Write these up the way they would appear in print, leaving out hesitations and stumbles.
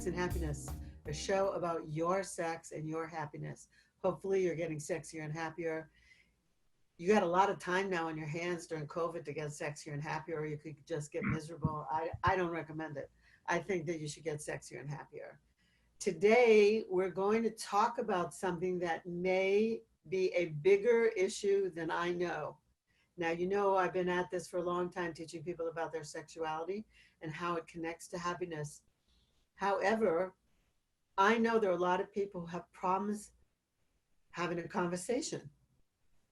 and Happiness, a show about your sex and your happiness. Hopefully, you're getting sexier and happier. You got a lot of time now on your hands during COVID to get sexier and happier, or you could just get miserable. I don't recommend it. I think that you should get sexier and happier. Today, we're going to talk about something that may be a bigger issue than I know. Now, you know, I've been at this for a long time teaching people about their sexuality and how it connects to happiness. However, I know there are a lot of people who have problems having a conversation,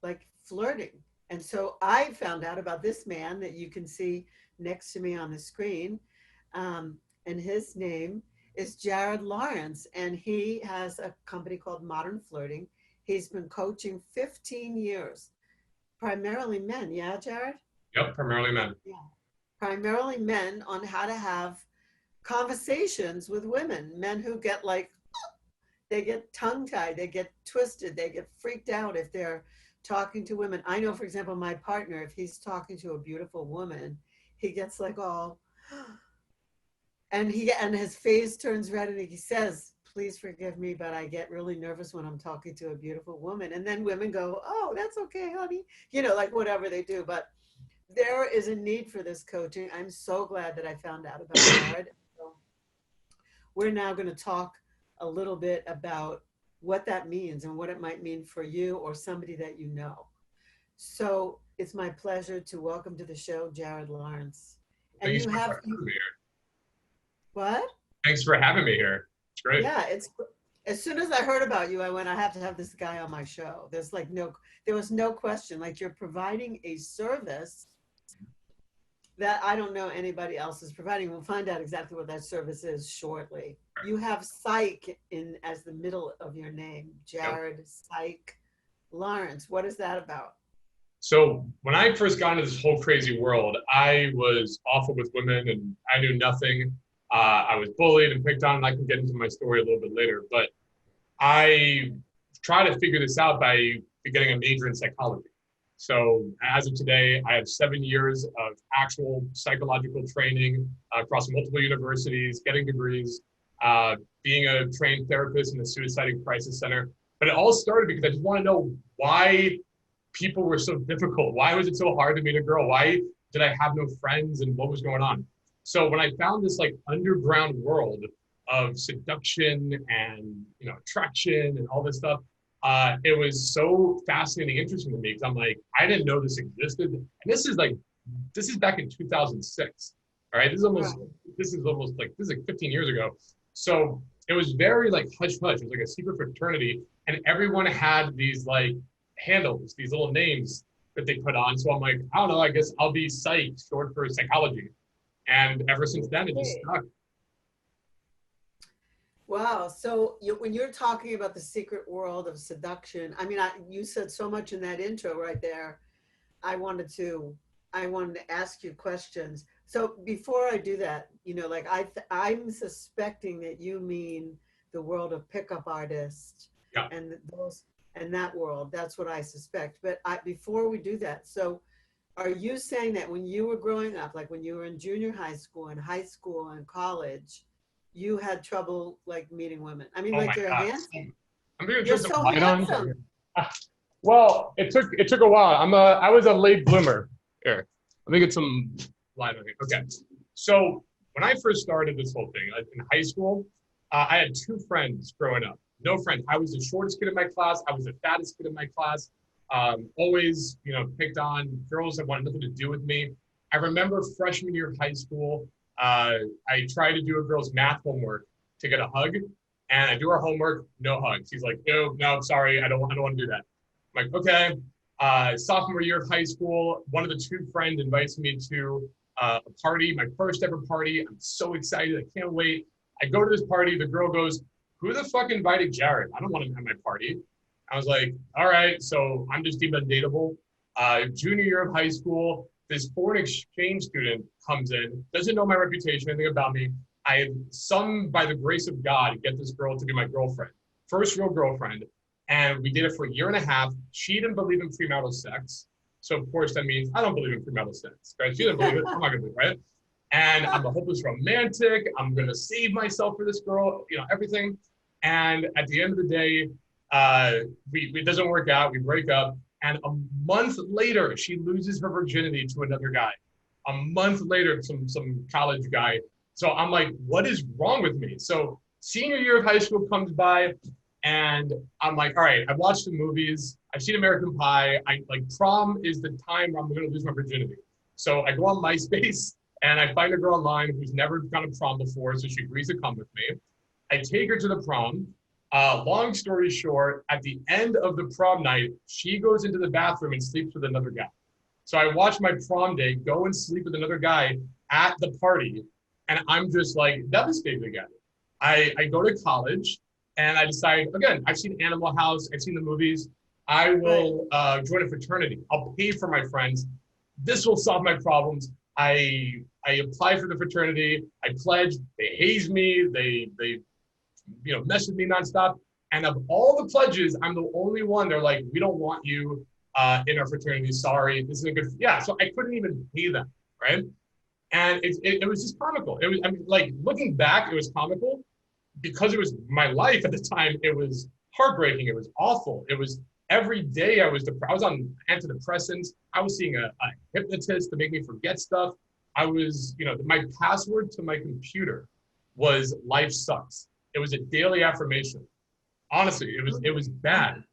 like flirting. And so I found out about this man that you can see next to me on the screen. And his name is Jared Laurence, and he has a company called Modern Flirting. He's been coaching 15 years, primarily men. Yeah, Jared? Yep, primarily men. Yeah, primarily men on how to have conversations with women, men who get like, they get tongue-tied, they get twisted, they get freaked out if they're talking to women. I know, for example, my partner, if he's talking to a beautiful woman, he gets like all, and his face turns red and he says, please forgive me, but I get really nervous when I'm talking to a beautiful woman. And then women go, oh, that's okay, honey. You know, like whatever they do. But there is a need for this coaching. I'm so glad that I found out about Jared. So we're now going to talk a little bit about what that means and what it might mean for you or somebody that you know. So it's my pleasure to welcome to the show, Jared Laurence. And Thanks for having me here. What? Thanks for having me here. It's great. Yeah, it's as soon as I heard about you, I went, I have to have this guy on my show. There was no question. Like, you're providing a service that I don't know anybody else is providing. We'll find out exactly what that service is shortly. You have psych in as the middle of your name, Jared Psych Laurence. What is that about? So when I first got into this whole crazy world, I was awful with women and I knew nothing. I was bullied and picked on, and I can get into my story a little bit later. But I tried to figure this out by getting a major in psychology. So as of today, I have 7 years of actual psychological training across multiple universities, getting degrees, being a trained therapist in the Suicide and Crisis Center. But it all started because I just want to know why people were so difficult. Why was it so hard to meet a girl? Why did I have no friends, and what was going on? So when I found this like underground world of seduction and, you know, attraction and all this stuff, it was so fascinating, interesting to me, because I'm like, I didn't know this existed. And this is back in 2006. All right. This is like 15 years ago. So it was very like hush hush. It was like a secret fraternity, and everyone had these like handles, these little names that they put on. So I'm like, I don't know, I guess I'll be psych, short for psychology. And ever since then, it just stuck. Wow. So when you're talking about the secret world of seduction, I mean, you said so much in that intro right there. I wanted to ask you questions. So before I do that, you know, like I'm suspecting that you mean the world of pickup artists, yeah, and that world. That's what I suspect. But before we do that, so are you saying that when you were growing up, like when you were in junior high school and college, you had trouble like meeting women? I mean, like you're handsome. You're so handsome. Well, it took a while. I was a late bloomer. Here, let me get some light on it. Okay, so when I first started this whole thing, like in high school, I had two friends growing up. No friends. I was the shortest kid in my class. I was the fattest kid in my class. Always, you know, picked on girls that wanted nothing to do with me. I remember freshman year of high school, I tried to do a girl's math homework to get a hug, and I do her homework, no hugs. She's like, no, I'm sorry, I don't want to do that. I'm like, okay. Sophomore year of high school, one of the two friends invites me to a party, my first ever party. I'm so excited, I can't wait. I go to this party, the girl goes, who the fuck invited Jared? I don't want him at my party. I was like, all right, so I'm just deemed undateable. Junior year of high school, this foreign exchange student comes in, doesn't know my reputation, anything about me. I have by the grace of God, get this girl to be my girlfriend. First real girlfriend. And we did it for a year and a half. She didn't believe in premarital sex. So of course that means I don't believe in premarital sex, right? She didn't believe it, I'm not gonna believe it, right? And I'm a hopeless romantic. I'm gonna save myself for this girl, everything. And at the end of the day, it doesn't work out. We break up, and a month later, she loses her virginity to another guy. A month later, some college guy. So I'm like, what is wrong with me? So senior year of high school comes by, and I'm like, all right, I've watched the movies. I've seen American Pie. I like prom is the time where I'm going to lose my virginity. So I go on MySpace and I find a girl online who's never gone to prom before, so she agrees to come with me. I take her to the prom. Long story short, at the end of the prom night, she goes into the bathroom and sleeps with another guy. So I watch my prom day go and sleep with another guy at the party, and I'm just like devastated again. I go to college and I decide, again, I've seen Animal House, I've seen the movies. I Right. will join a fraternity. I'll pay for my friends. This will solve my problems. I apply for the fraternity. I pledge. They haze me. They mess with me nonstop. And of all the pledges, I'm the only one. They're like, we don't want you in our fraternity. Sorry, this isn't good. Yeah, so I couldn't even pay them, right? And it was just comical. It was, I mean, like looking back, it was comical because it was my life at the time. It was heartbreaking. It was awful. It was every day I was on antidepressants. I was seeing a hypnotist to make me forget stuff. I was, my password to my computer was life sucks. It was a daily affirmation. Honestly, it was bad.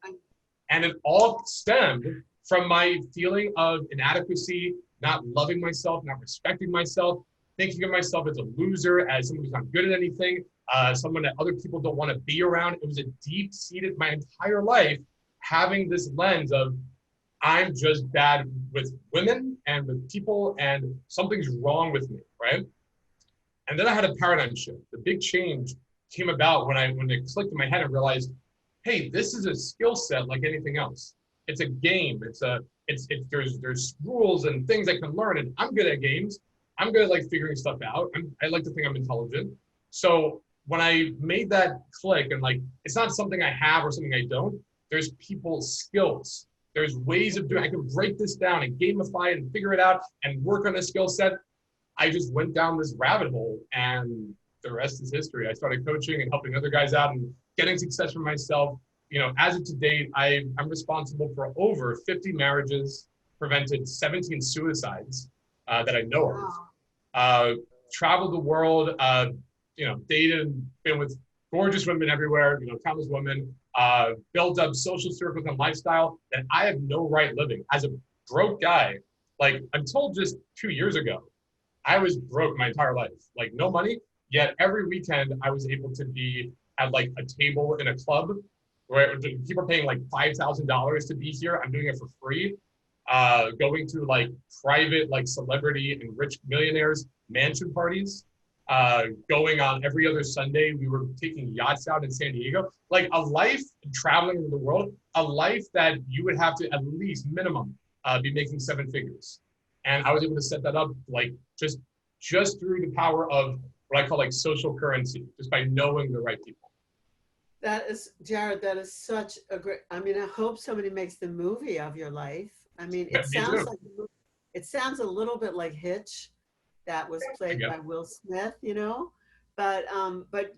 And it all stemmed from my feeling of inadequacy, not loving myself, not respecting myself, thinking of myself as a loser, as someone who's not good at anything, someone that other people don't want to be around. It was a deep-seated, my entire life, having this lens of I'm just bad with women and with people, and something's wrong with me, right? And then I had a paradigm shift. The big change came about when it clicked in my head and realized, hey, this is a skill set like anything else. It's a game. There's rules and things I can learn, and I'm good at games. I'm good at like figuring stuff out. I like to think I'm intelligent. So when I made that click and like it's not something I have or something I don't, there's people skills. There's ways of doing. I can break this down and gamify it and figure it out and work on a skill set. I just went down this rabbit hole, and the rest is history. I started coaching and helping other guys out and getting success for myself. As of to date, I'm responsible for over 50 marriages, prevented 17 suicides that I know of. Wow. Traveled the world, dated and been with gorgeous women everywhere, countless women, built up social circles and lifestyle that I have no right living. As a broke guy, like until just 2 years ago, I was broke my entire life, like no money. Yet every weekend I was able to be at like a table in a club where people are paying like $5,000 to be here. I'm doing it for free. Going to like private, like celebrity and rich millionaires mansion parties. Going on every other Sunday. We were taking yachts out in San Diego. Like a life traveling the world, a life that you would have to at least minimum be making seven figures. And I was able to set that up like just through the power of what I call like social currency, just by knowing the right people. That is, Jared, that is such a great, I mean, I hope somebody makes the movie of your life. I mean, Yeah, me too. it sounds a little bit like Hitch, that was I played guess. by Will Smith, but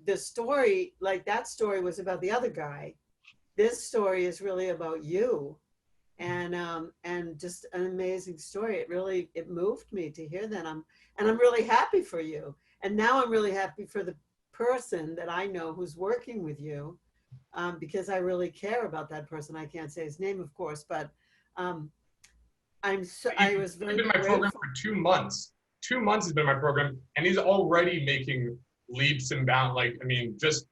the story, like that story was about the other guy. This story is really about you, and just an amazing story. It moved me to hear that. I'm really happy for you. And now I'm really happy for the person that I know who's working with you, because I really care about that person. I can't say his name, of course, but um, I was He's very been in my program grateful. for 2 months. 2 months has been my program, and he's already making leaps and bounds. Like, I mean, just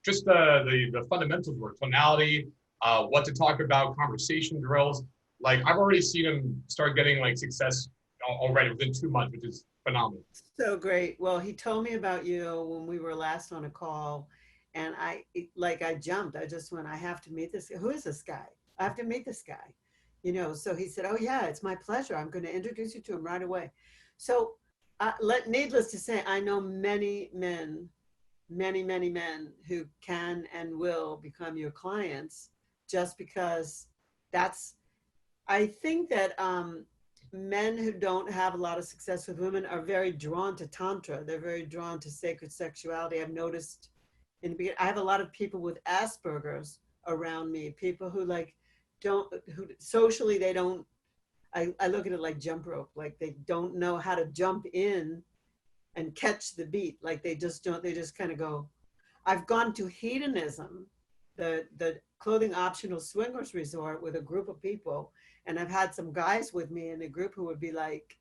the fundamentals work, tonality, what to talk about, conversation drills. Like, I've already seen him start getting like success already within 2 months, which is phenomenal. So great. Well, he told me about you when we were last on a call, and I jumped. I just went, I have to meet this guy. Who is this guy? I have to meet this guy. So he said, "Oh yeah, it's my pleasure. I'm going to introduce you to him right away." So, needless to say, I know many men, many men who can and will become your clients, just because that's. I think that men who don't have a lot of success with women are very drawn to tantra. They're very drawn to sacred sexuality. I've noticed in the beginning, I have a lot of people with Asperger's around me, people who like don't, who socially they don't, I look at it like jump rope, like they don't know how to jump in and catch the beat. Like they just don't, they just kind of go. I've gone to hedonism, the clothing optional swingers resort with a group of people, and I've had some guys with me in the group who would be like,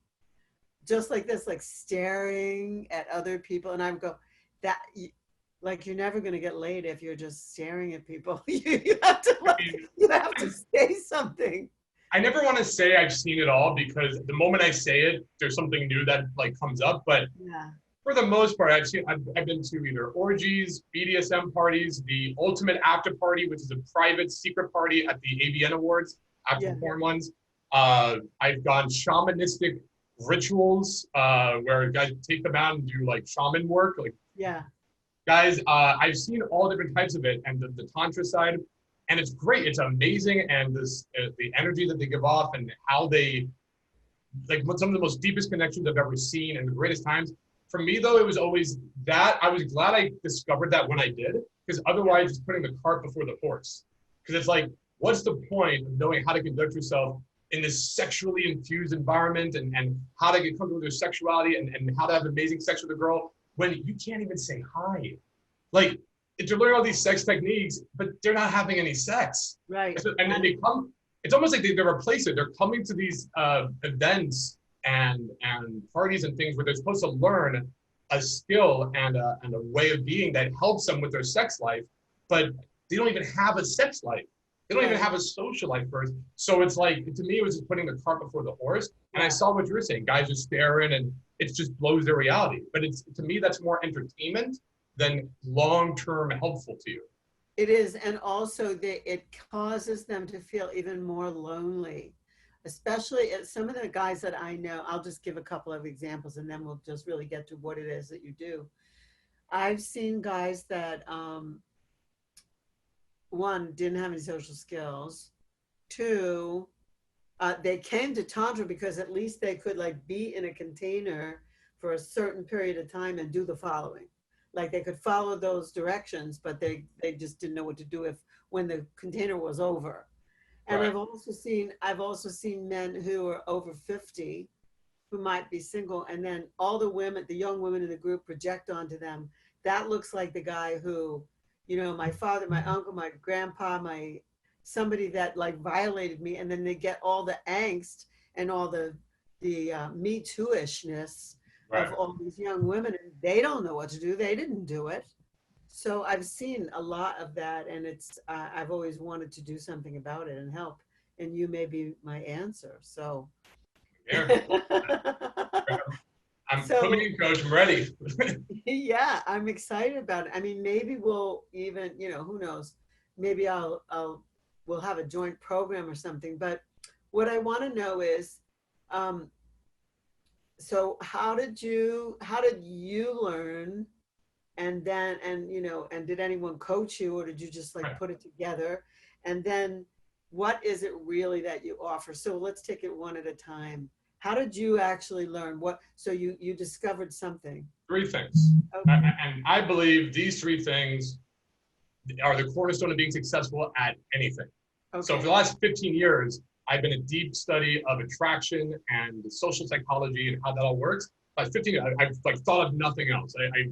just like this, like staring at other people, and I would go, that like you're never gonna get laid if you're just staring at people. You have to I like, mean, you have to say something. I never want to say I've seen it all because the moment I say it, there's something new that like comes up. But Yeah, for the most part, I've been to either orgies, BDSM parties, the ultimate after party, which is a private secret party at the AVN Awards, after yeah, porn ones. I've gone shamanistic rituals where guys take them out and do like shaman work. Like yeah, guys, I've seen all different types of it, and the tantra side, and it's great. It's amazing, and this the energy that they give off, and how they like some of the most deepest connections I've ever seen, and the greatest times. For me, though, it was always that. I was glad I discovered that when I did, because yeah, otherwise, it's putting the cart before the horse. Because it's like, what's the point of knowing how to conduct yourself in this sexually infused environment, and how to get comfortable with your sexuality, and how to have amazing sex with a girl when you can't even say hi? Like, if you're learning all these sex techniques, but they're not having any sex. right. And then they come, it's almost like they replace it. They're coming to these events and parties and things where they're supposed to learn a skill and a way of being that helps them with their sex life, but they don't even have a sex life. They don't even Right, have a social life first. So it's like, to me, it was just putting the cart before the horse. And I yeah. saw what you were saying. Guys just staring, and it just blows their reality. But it's, to me, that's more entertainment than long-term helpful to you. It is, and also it causes them to feel even more lonely, especially some of the guys that I know. I'll just give a couple of examples, and then we'll just really get to what it is that you do. I've seen guys that one didn't have any social skills, two they came to tantra because at least they could like be in a container for a certain period of time and do the following, like they could follow those directions, but they just didn't know what to do if when the container was over. And Right. I've also seen men who are over 50 who might be single, and then all the young women in the group project onto them, that looks like the guy who, my father, my uncle, my grandpa, my somebody that like violated me, and then they get all the angst and all the me too-ishness of Right. all these young women, and they don't know what to do, they didn't do it. So I've seen a lot of that, and it's I've always wanted to do something about it and help, and you may be my answer. So Here. Put me so in, coach. I'm ready. yeah, I'm excited about it. I mean, maybe we'll even, who knows, maybe we'll have a joint program or something. But what I want to know is, um, so how did you learn, and then, and did anyone coach you, or did you just like Right. put it together? And then what is it really that you offer? So let's take it one at a time. How did you actually learn what, so you discovered something? Three things. Okay. And I believe these three things are the cornerstone of being successful at anything. So for the Okay. last 15 years, I've been a deep study of attraction and social psychology and how that all works. Last 15 years, I've like thought of nothing else. I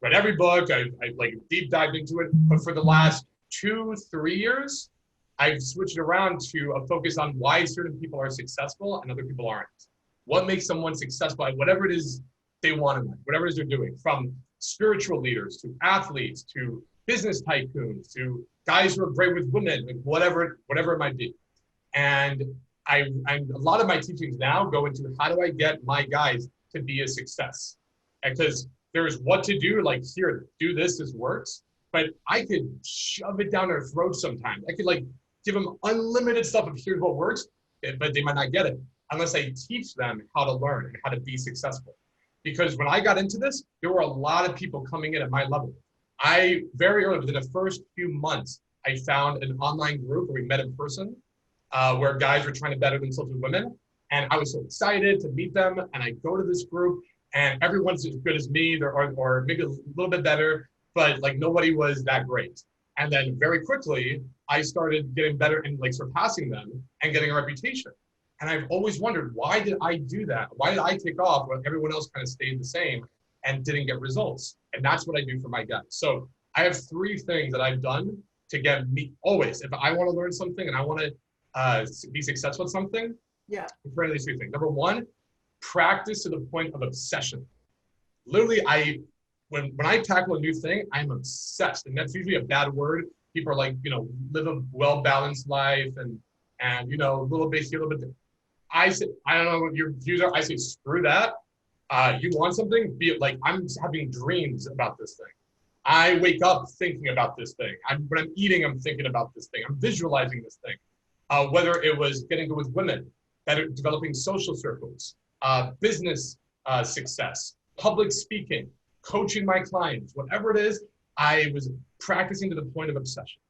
read every book. I've like deep dived into it. But for the last 2, 3 years, I've switched around to a focus on why certain people are successful and other people aren't. What makes someone successful at whatever it is they want in life, whatever it is they're doing, from spiritual leaders to athletes to business tycoons to guys who are great with women, like whatever it might be. And and a lot of my teachings now go into how do I get my guys to be a success? Because there's what to do, like here, do this works. But I could shove it down their throat sometimes. I could like give them unlimited stuff of here's what works, but they might not get it unless I teach them how to learn and how to be successful. Because when I got into this, there were a lot of people coming in at my level. I very early, within the first few months, I found an online group where we met in person, where guys were trying to better themselves with women. And I was so excited to meet them. And I go to this group and everyone's as good as me or maybe a little bit better, but like nobody was that great. And then very quickly, I started getting better and like surpassing them and getting a reputation. And I've always wondered, why did I do that? Why did I take off when everyone else kind of stayed the same and didn't get results? And that's what I do for my guys. So I have three things that I've done to get me always. If I want to learn something and I want to be successful at something, Yeah. it's one of these three things. Number one, practice to the point of obsession. Literally, when I tackle a new thing, I'm obsessed. And that's usually a bad word. People are like, live a well-balanced life and a little bit here, a little bit there. I say, I don't know what your views are. I say, screw that. You want something? Be it like, I'm having dreams about this thing. I wake up thinking about this thing. When I'm eating, I'm thinking about this thing. I'm visualizing this thing. Whether it was getting good with women, developing social circles, business success, public speaking, coaching my clients, whatever it is, I was practicing to the point of obsession.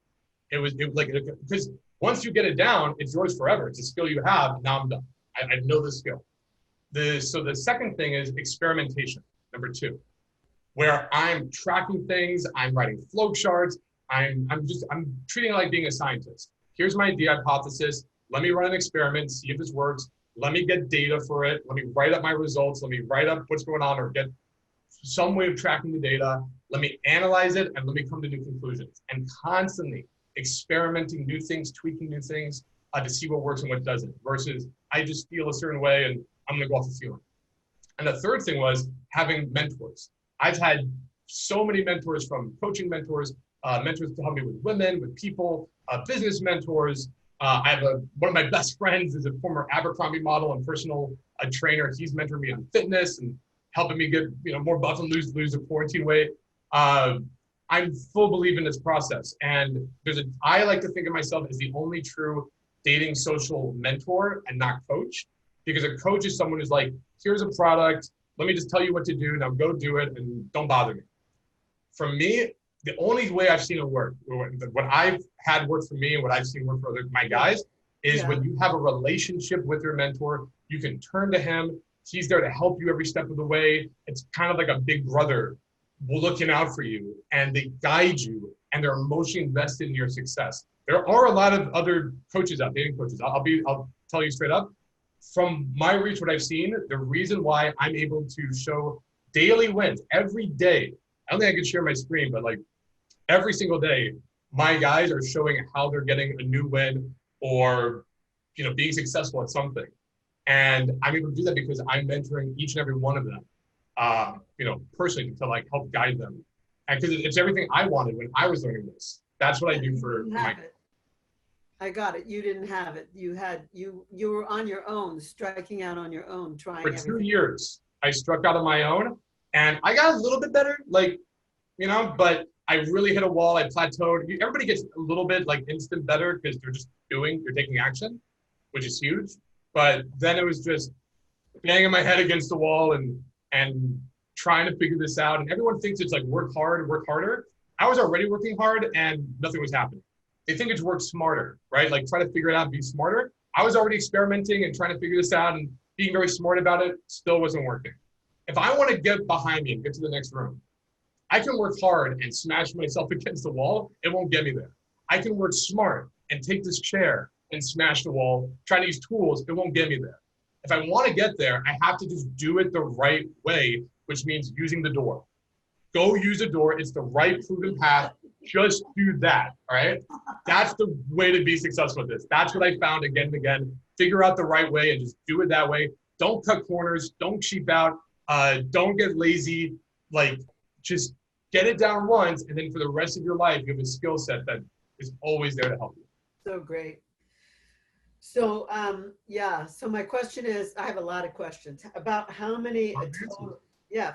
It was like, because once you get it down, it's yours forever. It's a skill you have. Now I'm done. I know the skill. So the second thing is experimentation, number two, where I'm tracking things, I'm writing flow charts, I'm treating it like being a scientist. Here's my idea, hypothesis. Let me run an experiment, see if this works. Let me get data for it. Let me write up my results. Let me write up what's going on or get some way of tracking the data. Let me analyze it and let me come to new conclusions. And constantly experimenting new things, tweaking new things to see what works and what doesn't, versus I just feel a certain way and I'm gonna go off the feeling. And the third thing was having mentors. I've had so many mentors, from coaching mentors, mentors to help me with women, with people, business mentors. I have one of my best friends is a former Abercrombie model and personal trainer. He's mentored me on fitness and helping me get more buff and lose the quarantine weight. I'm full believer in this process, and I like to think of myself as the only true dating social mentor and not coach, because a coach is someone who's like, here's a product, let me just tell you what to do, now go do it and don't bother me. For me, the only way I've seen it work, what I've had work for me and what I've seen work for my guys, is when you have a relationship with your mentor, you can turn to him. He's there to help you every step of the way. It's kind of like a big brother looking out for you, and they guide you and they're emotionally invested in your success. There are a lot of other coaches out, dating coaches. I'll tell you straight up, from my reach, what I've seen, the reason why I'm able to show daily wins every day. I don't think I can share my screen, but like every single day, my guys are showing how they're getting a new win or being successful at something. And I'm able to do that because I'm mentoring each and every one of them, personally, to like help guide them. And because it's everything I wanted when I was learning this. That's what I do for my. I got it. You didn't have it. You were on your own, striking out on your own, trying For everything. 2 years, I struck out on my own, and I got a little bit better, but I really hit a wall. I plateaued. Everybody gets a little bit like instant better because they're taking action, which is huge. But then it was just banging my head against the wall and trying to figure this out. And everyone thinks it's like work hard, work harder. I was already working hard and nothing was happening. They think it's work smarter, right? Like try to figure it out and be smarter. I was already experimenting and trying to figure this out and being very smart about it, still wasn't working. If I want to get behind me and get to the next room, I can work hard and smash myself against the wall. It won't get me there. I can work smart and take this chair and smash the wall, try to use tools. It won't get me there. If I want to get there, I have to just do it the right way, which means using the door. Go use a door. It's the right proven path. Just do that, all right? That's the way to be successful at this. That's what I found again and again. Figure out the right way and just do it that way. Don't cut corners. Don't cheap out. Don't get lazy. Like, just get it down once, and then for the rest of your life, you have a skill set that is always there to help you. So great. So, so my question is, I have a lot of questions about how many,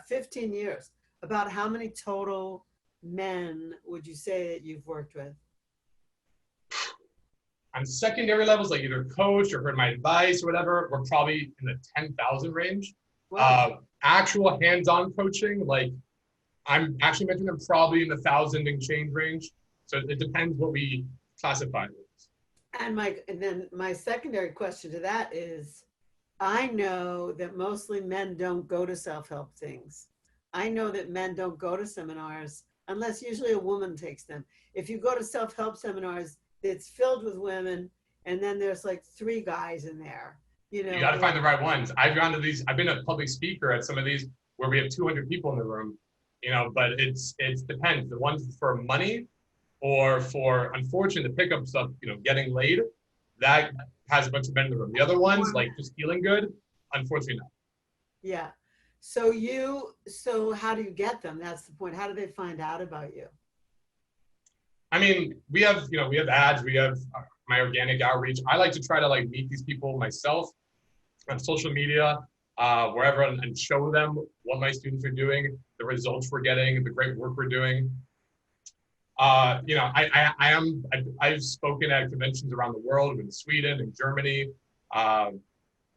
15 years, about how many total men would you say that you've worked with? On secondary levels, like either coached or heard my advice or whatever, we're probably in the 10,000 range. Wow. Actual hands-on coaching, like I'm actually mentioning them probably in the 1,000 and change range. So it depends what we classify it as. And then my secondary question to that is, I know that mostly men don't go to self-help things. I know that men don't go to seminars unless usually a woman takes them. If you go to self-help seminars, it's filled with women, and then there's like three guys in there, You got to or find the right ones. I've gone to these. I've been a public speaker at some of these where we have 200 people in the room. But it's depends. The ones for money or for unfortunate the pickup stuff, getting laid, that has a bunch of men in the room. The other ones, more like men. just feeling good, unfortunately not. Yeah. So how do you get them? That's the point. How do they find out about you? I mean, we have ads, we have my organic outreach. I like to try to like meet these people myself on social media, wherever, and show them what my students are doing, the results we're getting, the great work we're doing. I've spoken at conventions around the world, in Sweden, in Germany, uh,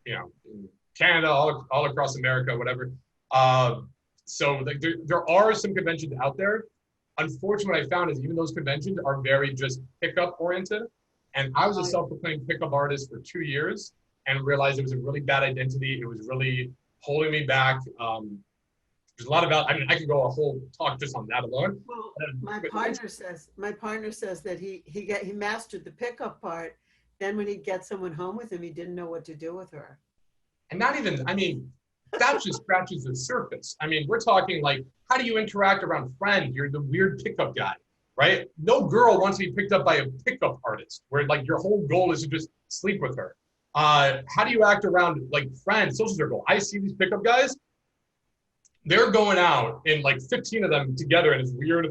in Canada, all across America, whatever. Uh, so like there are some conventions out there. Unfortunately, what I found is even those conventions are very just pickup oriented. And I was a Uh, self-proclaimed pickup artist for 2 years and realized it was a really bad identity. It was really holding me back. There's a lot about, I mean, I could go a whole talk just on that alone. well, But once, my partner says that he mastered the pickup part. Then when he'd get someone home with him, he didn't know what to do with her. and not even, I mean, that just scratches the surface. I mean, we're talking like, how do you interact around friends? You're the weird pickup guy, right? No girl wants to be picked up by a pickup artist where like your whole goal is to just sleep with her. How do you act around like friends, social circle? I see these pickup guys, they're going out in like 15 of them together in this weird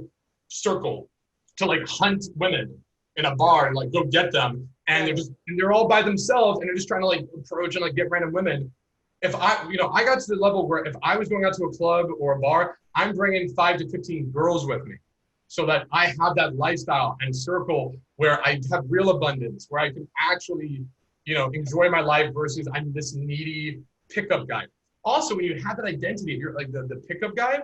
circle to like hunt women in a bar and like go get them. And Right. they're all by themselves and they're just trying to like approach and like get random women. If I got to the level where if I was going out to a club or a bar, I'm bringing 5 to 15 girls with me so that I have that lifestyle and circle where I have real abundance, where I can actually, enjoy my life versus I'm this needy pickup guy. Also, when you have that identity, if you're like the pickup guy,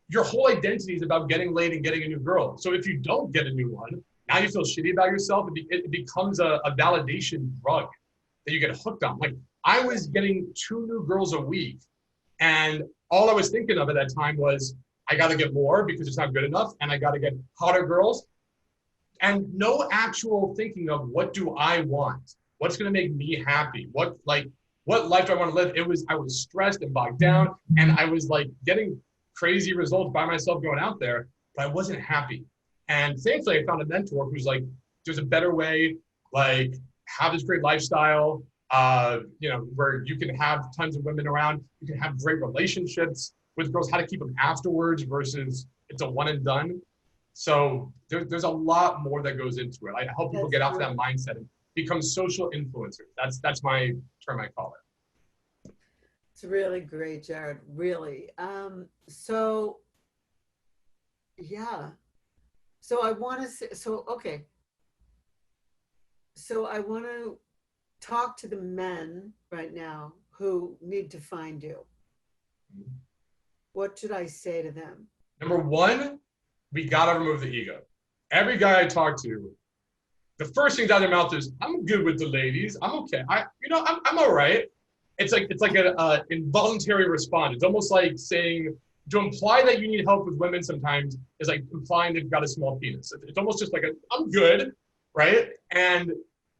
your whole identity is about getting laid and getting a new girl. So if you don't get a new one, now you feel shitty about yourself. It becomes a validation drug that you get hooked on. Like I was getting 2 new girls a week, and all I was thinking of at that time was I got to get more because it's not good enough, and I got to get hotter girls, and no actual thinking of what do I want, what's going to make me happy, what life do I want to live. I was stressed and bogged down, and I was like getting crazy results by myself going out there, but I wasn't happy. And thankfully, I found a mentor who's like, there's a better way, like have this great lifestyle, where you can have tons of women around, you can have great relationships with girls, how to keep them afterwards versus it's a one and done. So there's a lot more that goes into it. I help people That's get off that true. mindset and become social influencers. That's my term I call it. It's really great, Jared. Really. So yeah. So I want to say, so okay. So I want to talk to the men right now who need to find you. What should I say to them? Number one, we gotta remove the ego. Every guy I talk to, the first thing out of their mouth is, "I'm good with the ladies. I'm okay. I'm all right." It's like a involuntary response. It's almost like saying to imply that you need help with women sometimes is like implying they've got a small penis. It's almost just like I'm good, right? And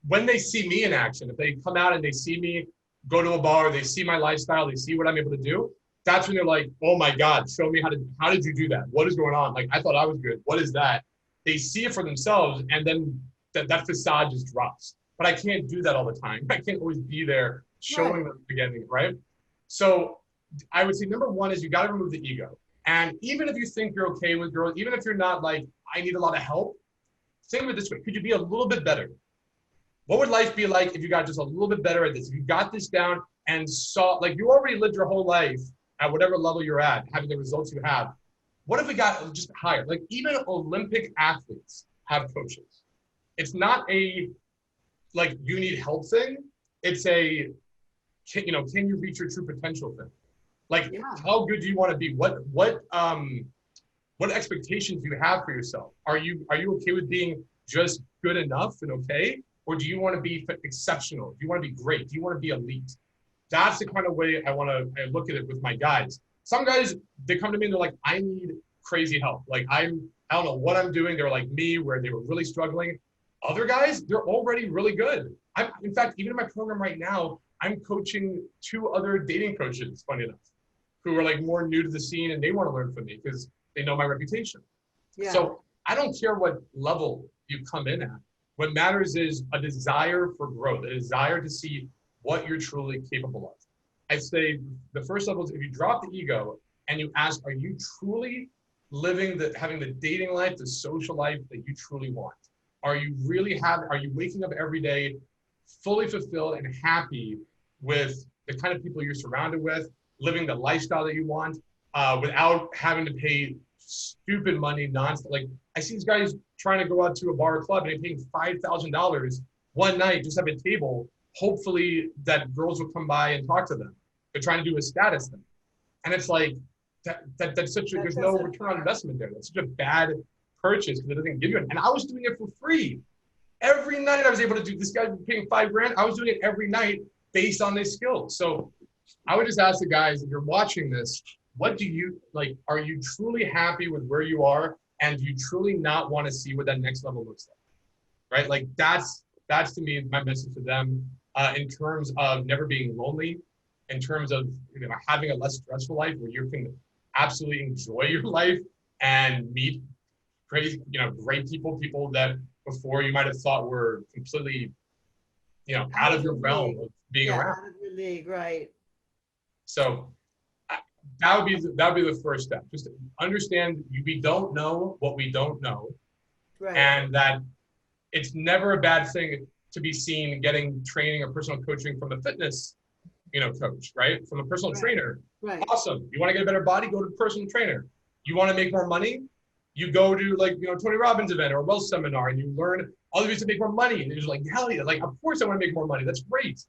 when they see me in action, if they come out and they see me go to a bar, they see my lifestyle, they see what I'm able to do, that's when they're like, "Oh my God, show me how did you do that? What is going on? Like I thought I was good. What is that?" They see it for themselves, and then that facade just drops. But I can't do that all the time. I can't always be there showing Right. them again, right? So I would say number one is you got to remove the ego. And even if you think you're okay with girls, even if you're not like, I need a lot of help, think of it this way. Could you be a little bit better? What would life be like if you got just a little bit better at this? If you got this down and saw, like you already lived your whole life at whatever level you're at, having the results you have. What if we got just higher? Like even Olympic athletes have coaches. It's not a like you need help thing. It's a can you reach your true potential thing? Like Yeah. how good do you want to be? What expectations do you have for yourself? Are you okay with being just good enough and okay? Or do you want to be exceptional? Do you want to be great? Do you want to be elite? that's the kind of way I look at it with my guys. Some guys, they come to me and they're like, I need crazy help. Like I don't know what I'm doing. They're like me, where they were really struggling. Other guys, they're already really good. In fact, even in my program right now, I'm coaching 2 other dating coaches, funny enough, who are like more new to the scene, and they want to learn from me because they know my reputation. Yeah. So I don't care what level you come in at. What matters is a desire for growth, a desire to see what you're truly capable of. I'd say the first level is if you drop the ego and you ask, are you truly having the dating life, the social life that you truly want? Are you waking up every day fully fulfilled and happy with the kind of people you're surrounded with, living the lifestyle that you want, without having to pay stupid money nonstop? Like I see these guys trying to go out to a bar or club and they're paying $5,000 one night, just have a table, hopefully that girls will come by and talk to them. They're trying to do a status thing. And it's like, there's no return on investment there. That's such a bad purchase because it doesn't give you it. And I was doing it for free. Every night I was able to do, this guy paying $5,000. I was doing it every night based on their skills. So I would just ask the guys, if you're watching this, what do you like? Are you truly happy with where you are? And do you truly not want to see what that next level looks like? Right? Like that's to me my message to them, in terms of never being lonely, in terms of having a less stressful life where you can absolutely enjoy your life and meet great people that before you might have thought were completely, out of your realm of being around. Out of your league, right? So that would be the first step. Just understand we don't know what we don't know, right. And that it's never a bad thing to be seen getting training or personal coaching from a fitness, coach, right? From a personal trainer. Right. Awesome. You want to get a better body? Go to a personal trainer. You want to make more money? You go to Tony Robbins event or a wealth seminar and you learn other ways to make more money. And you're just like, hell yeah, like, of course I want to make more money. That's great.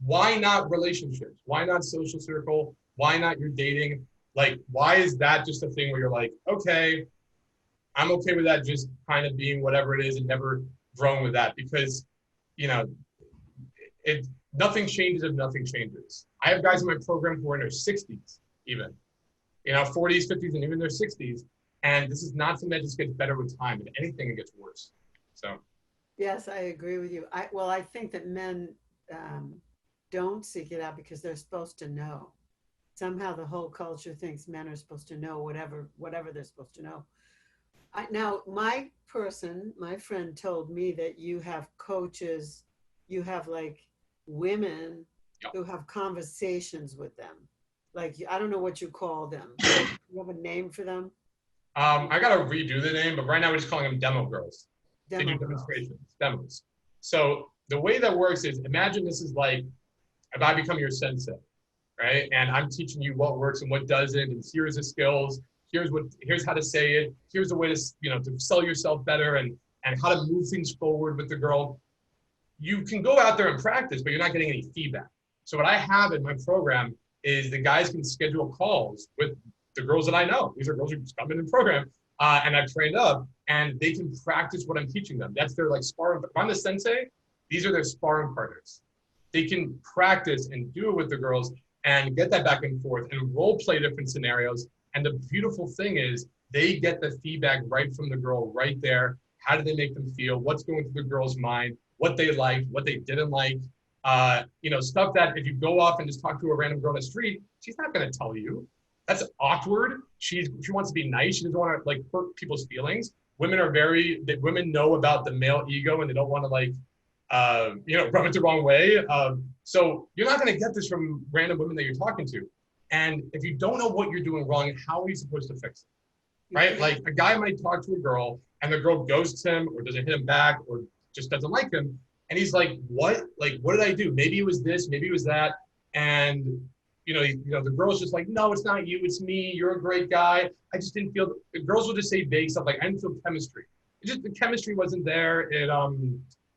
Why not relationships? Why not social circle? Why not your dating? Like, why is that just a thing where you're like, okay, I'm okay with that just kind of being whatever it is and never growing with that? Because, nothing changes if nothing changes. I have guys in my program who are in their 60s even, 40s, 50s, and even their 60s. And this is not something that just gets better with time. If anything, it gets worse. So. Yes, I agree with you. I think that men don't seek it out because they're supposed to know. Somehow the whole culture thinks men are supposed to know whatever they're supposed to know. Now, my friend told me that you have coaches, you have like women who have conversations with them. Like, I don't know what you call them. You have a name for them? I got to redo the name, but right now we're just calling them demo girls. They do demonstrations, demos. So the way that works is, imagine this is like, if I become your sensei, right? And I'm teaching you what works and what doesn't, and here's the skills, here's how to say it, here's the way to, to sell yourself better and how to move things forward with the girl. You can go out there and practice, but you're not getting any feedback. So what I have in my program is the guys can schedule calls with the girls that I know. These are girls who just come in the program, and I've trained up, and they can practice what I'm teaching them. That's their like sparring. If I'm the sensei, these are their sparring partners. They can practice and do it with the girls and get that back and forth and role play different scenarios. And the beautiful thing is they get the feedback right from the girl right there. How do they make them feel? What's going through the girl's mind? What they liked, what they didn't like. Stuff that if you go off and just talk to a random girl on the street, she's not going to tell you. That's awkward. She wants to be nice. She doesn't want to like hurt people's feelings. Women know about the male ego and they don't want to like, rub it the wrong way. So you're not going to get this from random women that you're talking to. And if you don't know what you're doing wrong, how are you supposed to fix it? Right? Like a guy might talk to a girl and the girl ghosts him or doesn't hit him back or just doesn't like him. And he's like, what? Like, what did I do? Maybe it was this, maybe it was that. And, the girl's just like, no, it's not you, it's me. You're a great guy. I just didn't feel, the girls will just say vague stuff like, I didn't feel chemistry. The chemistry wasn't there. I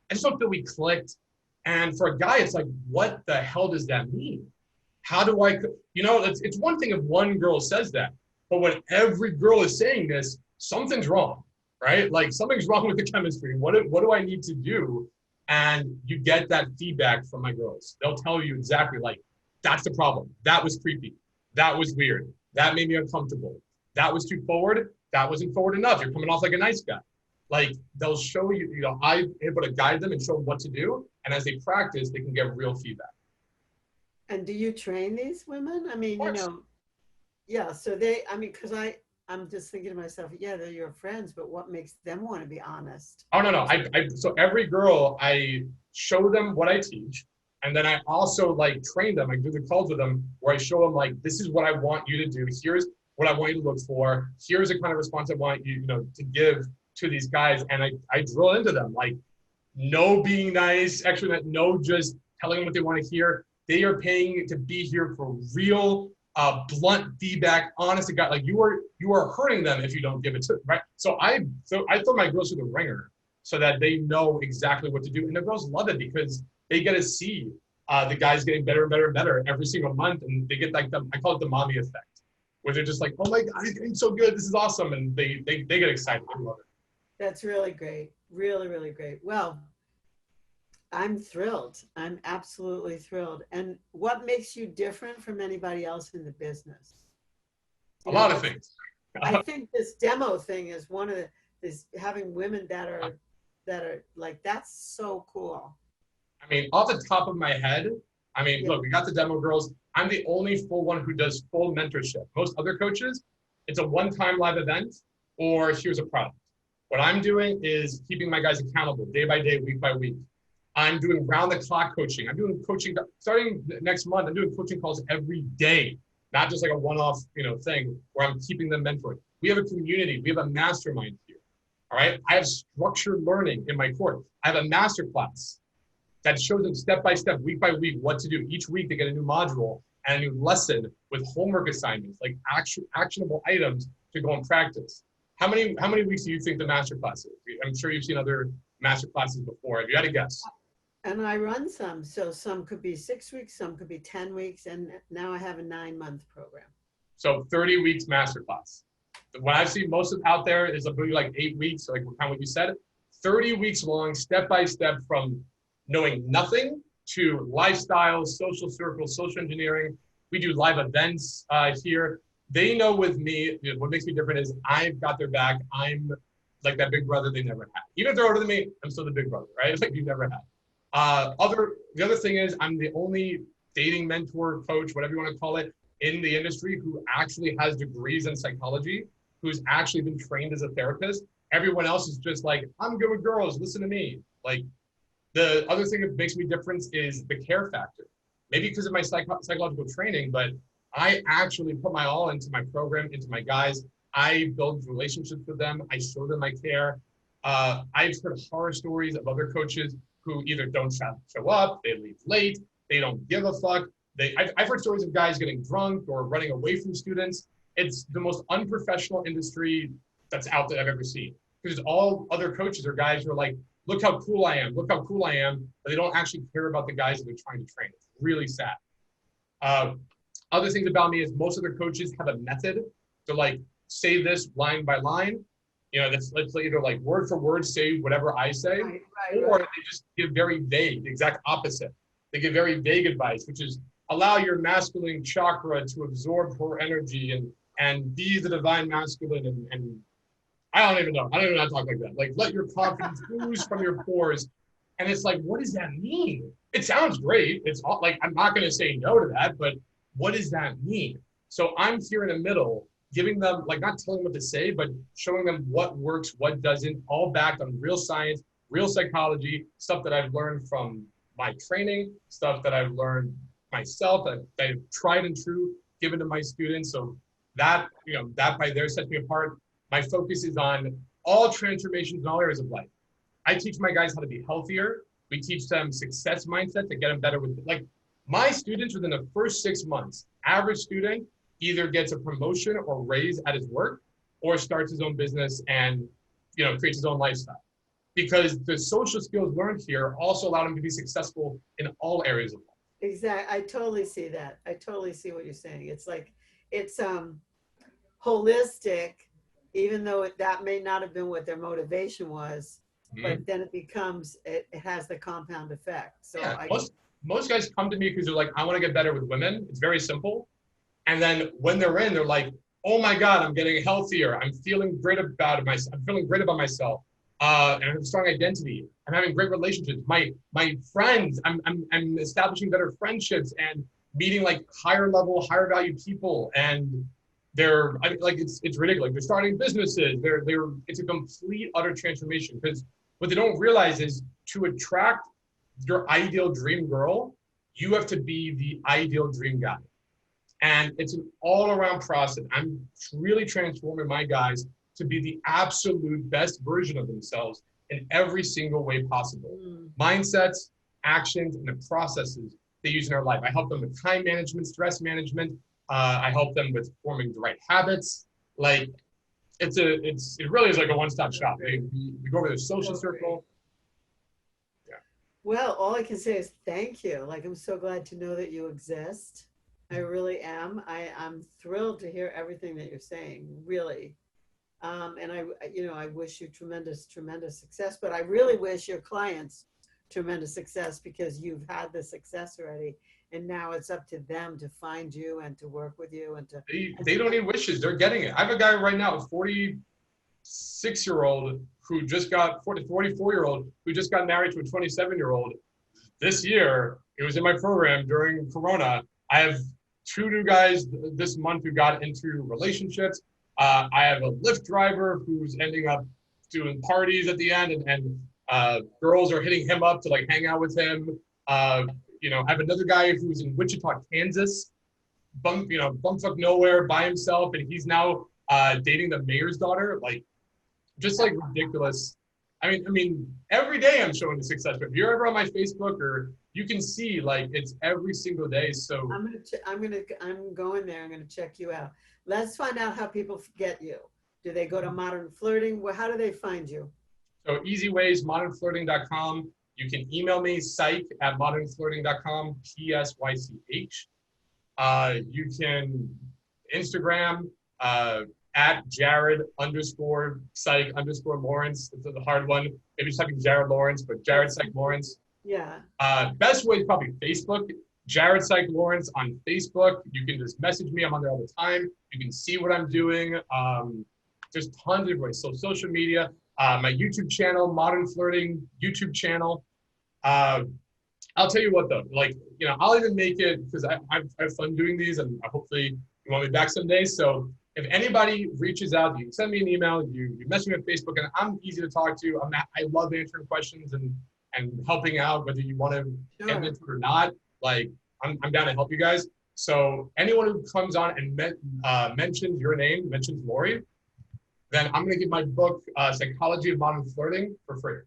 just don't feel we clicked. And for a guy, it's like, what the hell does that mean? How do I, it's one thing if one girl says that, but when every girl is saying this, something's wrong, right? Like something's wrong with the chemistry. What do I need to do? And you get that feedback from my girls. They'll tell you exactly like, That's the problem. That was creepy. That was weird. That made me uncomfortable. That was too forward. That wasn't forward enough. You're coming off like a nice guy. Like they'll show you, I'm able to guide them and show them what to do. And as they practice, they can get real feedback. And do you train these women? I mean, Of course. yeah. So because I'm just thinking to myself, yeah, they're your friends, but what makes them want to be honest? Oh, no. So every girl, I show them what I teach. And then I also like train them. I do the calls with them where I show them like, this is what I want you to do. Here's what I want you to look for. Here's the kind of response I want you, to give to these guys. And I drill into them like, no being nice, actually no just telling them what they want to hear. They are paying to be here for real, blunt feedback, honest to God. Like you are hurting them if you don't give it to them, right? So I throw my girls through the ringer so that they know exactly what to do. And the girls love it because they get to see the guys getting better and better and better every single month. And they get like I call it the mommy effect, where they're just like, oh my God, he's getting so good. This is awesome. And they get excited. I love it. That's really great. Really, really great. Well, I'm thrilled. I'm absolutely thrilled. And what makes you different from anybody else in the business? A lot of things. I think this demo thing is one of is having women that are like, that's so cool. I mean, off the top of my head, look, we got the demo girls. I'm the only full one who does full mentorship. Most other coaches, it's a one-time live event or here's a product. What I'm doing is keeping my guys accountable day by day, week by week. I'm doing round-the-clock coaching. I'm doing coaching starting next month. I'm doing coaching calls every day, not just like a one-off, thing where I'm keeping them mentored. We have a community. We have a mastermind here. All right. I have structured learning in my course. I have a master class that shows them step by step, week by week, what to do. Each week they get a new module and a new lesson with homework assignments, like actionable items to go and practice. How many weeks do you think the master class is? I'm sure you've seen other master classes before. Have you had a guess? And I run some. So some could be 6 weeks, some could be 10 weeks. And now I have a 9-month program. So 30 weeks masterclass. What I've seen most of out there is maybe like 8 weeks, like kind of what you said, 30 weeks long, step by step from knowing nothing to lifestyle, social circles, social engineering. We do live events here. They know with me, what makes me different is I've got their back. I'm like that big brother they never had. Even if they're older than me, I'm still the big brother, right? It's like you never had. The other thing is I'm the only dating mentor, coach, whatever you want to call it, in the industry who actually has degrees in psychology, who's actually been trained as a therapist. Everyone else is just like, I'm good with girls, listen to me. Like the other thing that makes me different is the care factor. Maybe because of my psychological training, but I actually put my all into my program, into my guys. I build relationships with them. I show them I care. I've heard horror stories of other coaches who either don't show up, they leave late, they don't give a fuck. I've heard stories of guys getting drunk or running away from students. It's the most unprofessional industry that's out there I've ever seen. Because all other coaches are guys who are like, look how cool I am, look how cool I am, but they don't actually care about the guys that they're trying to train. It's really sad. Other things about me is most of the coaches have a method to like say this line by line. That's let's either like word for word say whatever I say, or they just give very vague, the exact opposite. They give very vague advice, which is allow your masculine chakra to absorb her energy and be the divine masculine and I don't even know. I don't even know how to talk like that. Like let your confidence ooze from your pores. And it's like, what does that mean? It sounds great. It's all, like, I'm not going to say no to that, but what does that mean? So I'm here in the middle, giving them, like not telling them what to say, but showing them what works, what doesn't, all backed on real science, real psychology, stuff that I've learned from my training, stuff that I've learned myself, that I've tried and true, given to my students. So that, that by there sets me apart. My focus is on all transformations in all areas of life. I teach my guys how to be healthier. We teach them success mindset to get them better with, like my students within the first 6 months, average student either gets a promotion or raise at his work or starts his own business and, creates his own lifestyle. Because the social skills learned here also allow him to be successful in all areas of life. Exactly. I totally see that. I totally see what you're saying. It's like, it's holistic, even though that may not have been what their motivation was, but then it becomes, it has the compound effect. So Yeah, most guys come to me because they're like, I want to get better with women. It's very simple. And then when they're in, they're like, oh my God, I'm getting healthier. I'm feeling great about myself. I'm feeling great about myself. And I have a strong identity. I'm having great relationships. My friends, I'm establishing better friendships and meeting like higher level, higher value people. And like it's ridiculous. They're starting businesses. It's a complete utter transformation, because what they don't realize is to attract your ideal dream girl, you have to be the ideal dream guy. And it's an all-around process. I'm really transforming my guys to be the absolute best version of themselves in every single way possible. Mindsets, actions, and the processes they use in their life. I help them with time management, stress management. I help them with forming the right habits. Like it really is like a one-stop shop. We go over their social circle. Yeah. Well, all I can say is thank you. Like, I'm so glad to know that you exist. I really am. I'm thrilled to hear everything that you're saying, really. And I wish you tremendous, tremendous success, but I really wish your clients tremendous success, because you've had the success already. And now it's up to them to find you and to work with you and to. They don't need wishes. They're getting it. I have a guy right now, a 46-year-old who just got 44-year-old who just got married to a 27-year-old this year. It was in my program during Corona. I have 2 new guys this month who got into relationships. I have a Lyft driver who's ending up doing parties at the end, and girls are hitting him up to like hang out with him. I have another guy who's in Wichita, Kansas, bumfuck nowhere by himself, and he's now dating the mayor's daughter. Like, just like ridiculous. I mean, every day I'm showing the success. If you're ever on my Facebook, or you can see, like, it's every single day. So I'm going there. I'm gonna check you out. Let's find out how people get you. Do they go to Modern Flirting? How do they find you? So easy ways, modernflirting.com. You can email me, psych@modernflirting.com, PSYCH. You can Instagram at Jared_psych_Laurence. It's a hard one. Maybe just typing Jared Laurence, but Jared Psych Laurence. Yeah. Best way is probably Facebook. Jared Psych Laurence on Facebook. You can just message me. I'm on there all the time. You can see what I'm doing. There's tons of ways. So social media, my YouTube channel, Modern Flirting YouTube channel. I'll tell you what though, like, I'll even make it, because I have fun doing these, and hopefully you want me back someday. So if anybody reaches out, you can send me an email, you message me on Facebook, and I'm easy to talk to. I love answering questions and helping out, whether you want to get into it or not. Like, I'm down to help you guys. So anyone who comes on and mentions your name, mentions Laurie, then I'm going to give my book, Psychology of Modern Flirting, for free.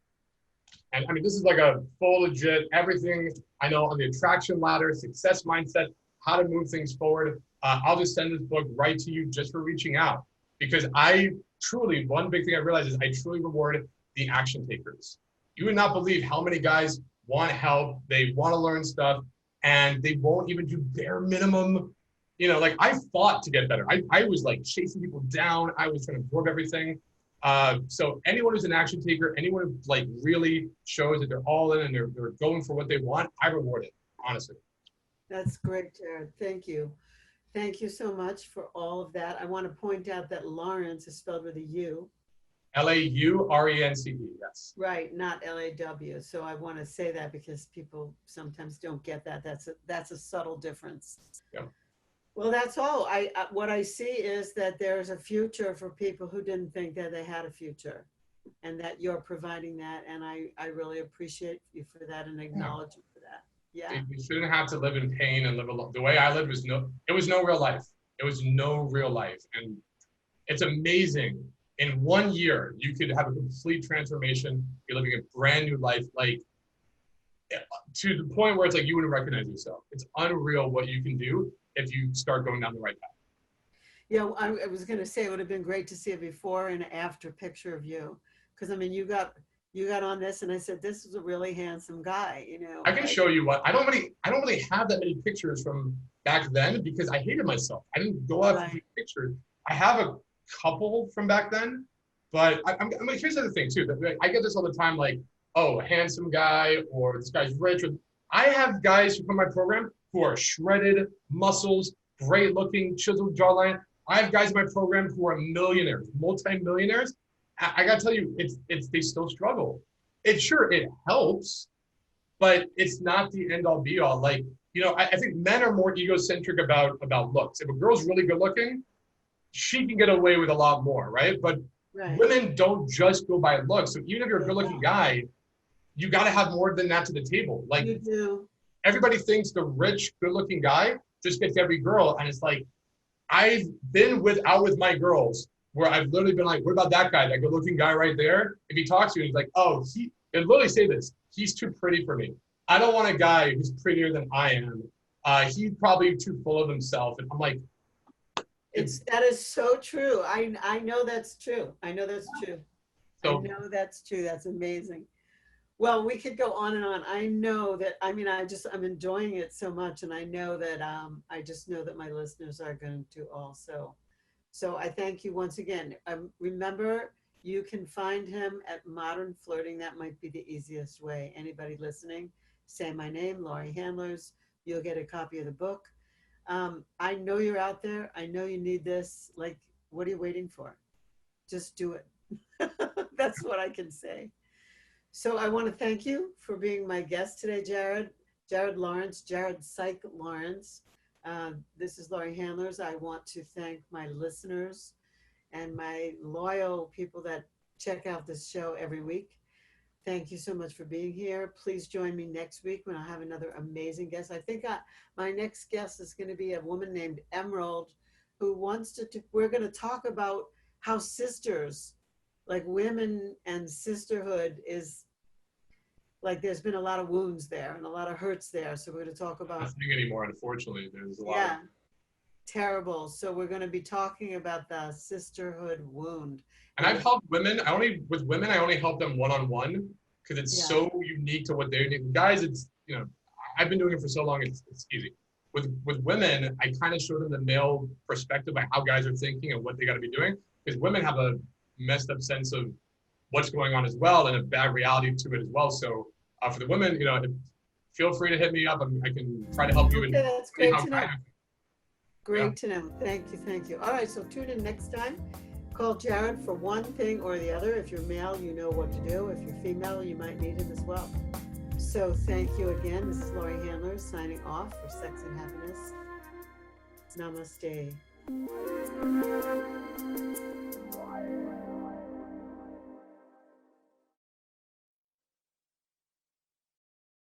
And I mean, this is like a full legit everything I know on the attraction ladder, success mindset, how to move things forward. I'll just send this book right to you just for reaching out, because one big thing I realized is I truly reward the action takers. You would not believe how many guys want help, they want to learn stuff, and they won't even do bare minimum. Like, I fought to get better. I was like chasing people down. I was trying to absorb everything. So anyone who's an action taker, anyone who like really shows that they're all in and they're going for what they want, I reward it, honestly. That's great, Jared. Thank you. Thank you so much for all of that. I want to point out that Laurence is spelled with a U. Laurence, yes. Right, not Law. So I want to say that, because people sometimes don't get that. That's a subtle difference. Yeah. Well, that's all. What I see is that there's a future for people who didn't think that they had a future, and that you're providing that. And I really appreciate you for that and acknowledge you for that. Yeah. You shouldn't have to live in pain and live alone. The way I lived was no real life. It was no real life. And it's amazing. In 1 year, you could have a complete transformation. You're living a brand new life, like, to the point where it's like you wouldn't recognize yourself. It's unreal what you can do if you start going down the right path. Yeah, I was going to say it would have been great to see a before and after picture of you, because I mean, you got on this, and I said, this is a really handsome guy. I can show you what I don't really have that many pictures from back then, because I hated myself. I didn't go out for pictures. I have a couple from back then, but I'm here's the other thing too. I get this all the time, like, oh, a handsome guy, or this guy's rich. I have guys who come to my program who are shredded, muscles, great looking, chiseled jawline. I have guys in my program who are millionaires, multi-millionaires. I gotta tell you, it's they still struggle. It helps, but it's not the end all be all. Like, I think men are more egocentric about looks. If a girl's really good looking, she can get away with a lot more, right? But Right. women don't just go by looks. So even if you're a They good looking don't. guy, you got to have more than that to the table. Like, You do. everybody thinks the rich, good looking guy just gets every girl. And it's like, I've been out with my girls where I've literally been like, what about that guy, that good looking guy right there? If he talks to you, he's like, oh, and literally say this, he's too pretty for me. I don't want a guy who's prettier than I am. He's probably too full of himself. And I'm like, That is so true. I know that's true. I know that's true. I so know that's true. That's amazing. Well, we could go on and on. I know that, I mean, I'm enjoying it so much. And I know that, I just know that my listeners are going to also. So I thank you once again. Remember, you can find him at Modern Flirting. That might be the easiest way. Anybody listening, say my name, Laurie Handlers. You'll get a copy of the book. I know you're out there. I know you need this. Like, what are you waiting for? Just do it. That's what I can say. So I want to thank you for being my guest today, Jared. Jared Laurence, Jared Psych Laurence. This is Laurie Handlers. I want to thank my listeners and my loyal people that check out this show every week. Thank you so much for being here. Please join me next week when I have another amazing guest. I think my next guest is going to be a woman named Emerald who wants we're going to talk about how sisters, like women and sisterhood is, like there's been a lot of wounds there and a lot of hurts there. So we're going to talk about. not seeing anymore, unfortunately. There's a lot Yeah, terrible. So we're going to be talking about the sisterhood wound. and I've helped women. With women, I only help them one-on-one because it's Yeah. so unique to what they need. Guys, I've been doing it for so long, it's easy. With women, I kind of show them the male perspective by how guys are thinking and what they got to be doing. Because women have a messed up sense of what's going on as well and a bad reality to it as well. So for the women, feel free to hit me up. I can try to help you. Okay, that's great to know. Yeah. Great to know. Thank you. Thank you. All right. So tune in next time. Call Jared for one thing or the other. If you're male, you know what to do. If you're female, you might need him as well. So thank you again. This is Laurie Handler signing off for Sex and Happiness. Namaste.